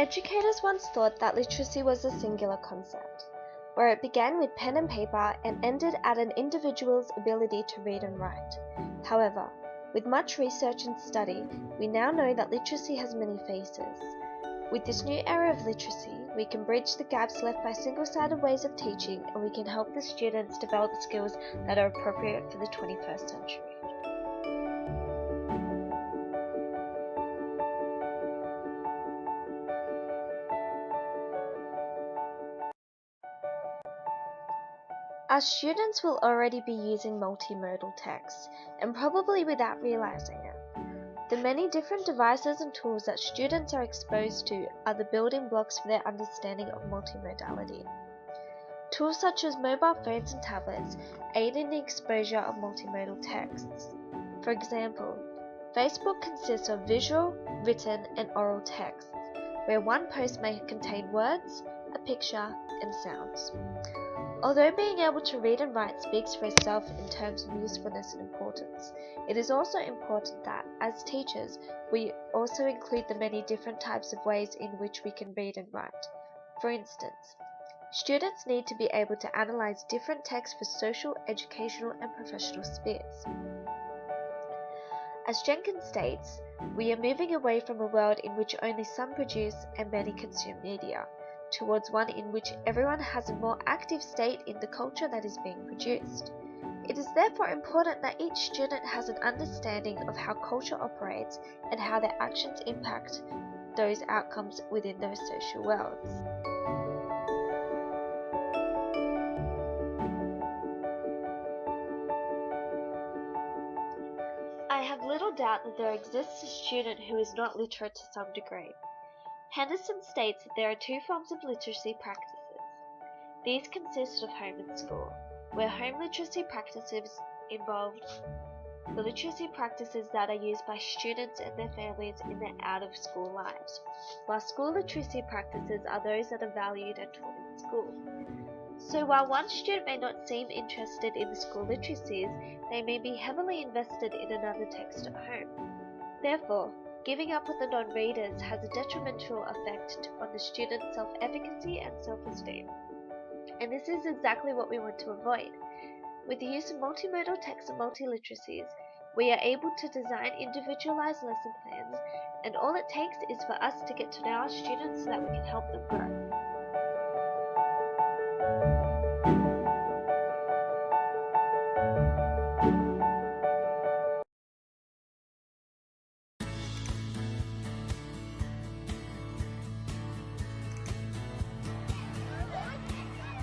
Educators once thought that literacy was a singular concept, where it began with pen and paper and ended at an individual's ability to read and write. However, with much research and study, we now know that literacy has many faces. With this new era of literacy, we can bridge the gaps left by single-sided ways of teaching, and we can help the students develop skills that are appropriate for the 21st century. Our students will already be using multimodal text, and probably without realizing it. The many different devices and tools that students are exposed to are the building blocks for their understanding of multimodality. Tools such as mobile phones and tablets aid in the exposure of multimodal texts. For example, Facebook consists of visual, written, and oral texts, where one post may contain words, a picture, and sounds. Although being able to read and write speaks for itself in terms of usefulness and importance, it is also important that, as teachers, we also include the many different types of ways in which we can read and write. For instance, students need to be able to analyze different texts for social, educational, and professional spheres. As Jenkins states, we are moving away from a world in which only some produce and many consume media, towards one in which everyone has a more active state in the culture that is being produced. It is therefore important that each student has an understanding of how culture operates and how their actions impact those outcomes within those social worlds. I have little doubt that there exists a student who is not literate to some degree. Henderson states that there are two forms of literacy practices. These consist of home and school, where home literacy practices involve the literacy practices that are used by students and their families in their out-of-school lives, while school literacy practices are those that are valued and taught in school. So while one student may not seem interested in the school literacies, they may be heavily invested in another text at home. Therefore, giving up with the non-readers has a detrimental effect on the student's self-efficacy and self-esteem. And this is exactly what we want to avoid. With the use of multimodal text and multiliteracies, we are able to design individualized lesson plans, and all it takes is for us to get to know our students so that we can help them grow.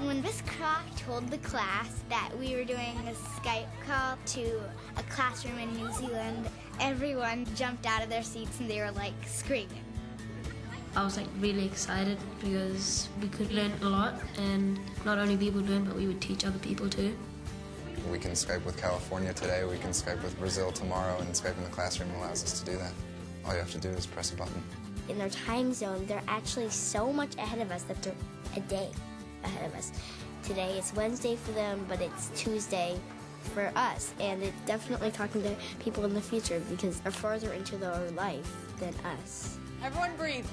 When Miss Croc told the class that we were doing a Skype call to a classroom in New Zealand, everyone jumped out of their seats and they were like screaming. I was really excited because we could learn a lot, and not only we would learn, but we would teach other people too. We can Skype with California today, we can Skype with Brazil tomorrow, and Skype in the classroom allows us to do that. All you have to do is press a button. In their time zone, they're actually so much ahead of us that they're a day ahead of us. Today it's Wednesday for them, but it's Tuesday for us, and it's definitely talking to people in the future because they're further into their life than us. Everyone breathe.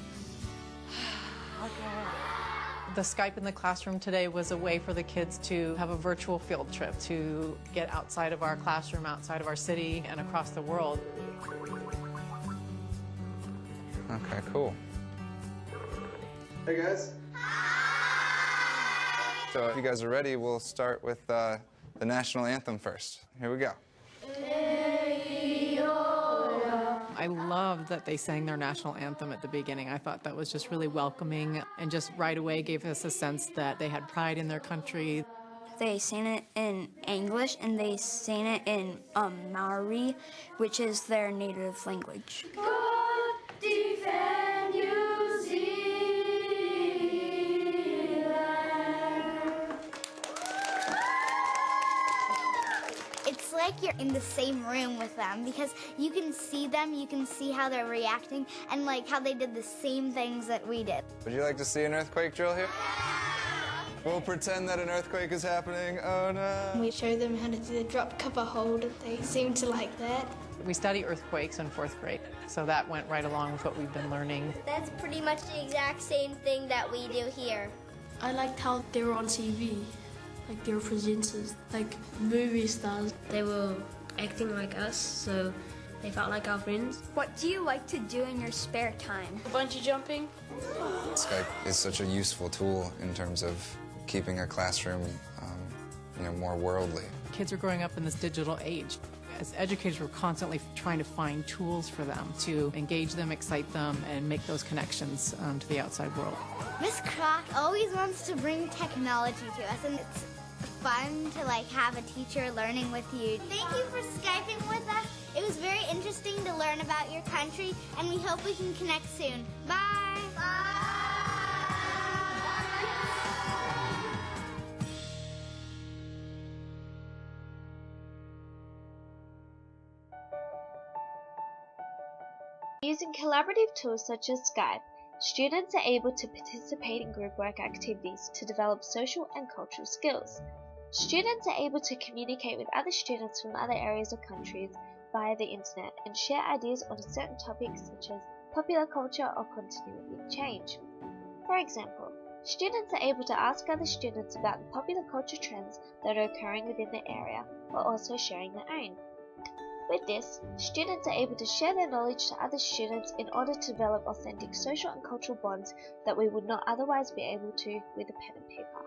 The Skype in the classroom today was a way for the kids to have a virtual field trip, to get outside of our classroom, outside of our city, and across the world. Okay, cool. Hey guys. So if you guys are ready, we'll start with the national anthem first. Here we go. I loved that they sang their national anthem at the beginning. I thought that was just really welcoming and just right away gave us a sense that they had pride in their country. They sang it in English and they sang it in Maori, which is their native language. God defend New Zealand. It's like you're in the same room with them because you can see them, you can see how they're reacting, and like how they did the same things that we did. Would you like to see an earthquake drill here? We'll pretend that an earthquake is happening. Oh no. We show them how to do the drop, cover, hold. They seem to like that. We study earthquakes in 4th grade, so that went right along with what we've been learning. That's pretty much the exact same thing that we do here. I liked how they were on TV, like they were presenters, like movie stars. They were acting like us, so they felt like our friends. What do you like to do in your spare time? Bungee jumping. Skype is such a useful tool in terms of keeping a classroom more worldly. Kids are growing up in this digital age. As educators, we're constantly trying to find tools for them to engage them, excite them, and make those connections to the outside world. Miss Croc always wants to bring technology to us, and it's fun to have a teacher learning with you. Thank you for Skyping with us. It was very interesting to learn about your country, and we hope we can connect soon. Bye. Bye. Using collaborative tools such as Skype, students are able to participate in group work activities to develop social and cultural skills. Students are able to communicate with other students from other areas or countries via the internet and share ideas on certain topics such as popular culture or continuity change. For example, students are able to ask other students about the popular culture trends that are occurring within the area while also sharing their own. With this, students are able to share their knowledge to other students in order to develop authentic social and cultural bonds that we would not otherwise be able to with a pen and paper.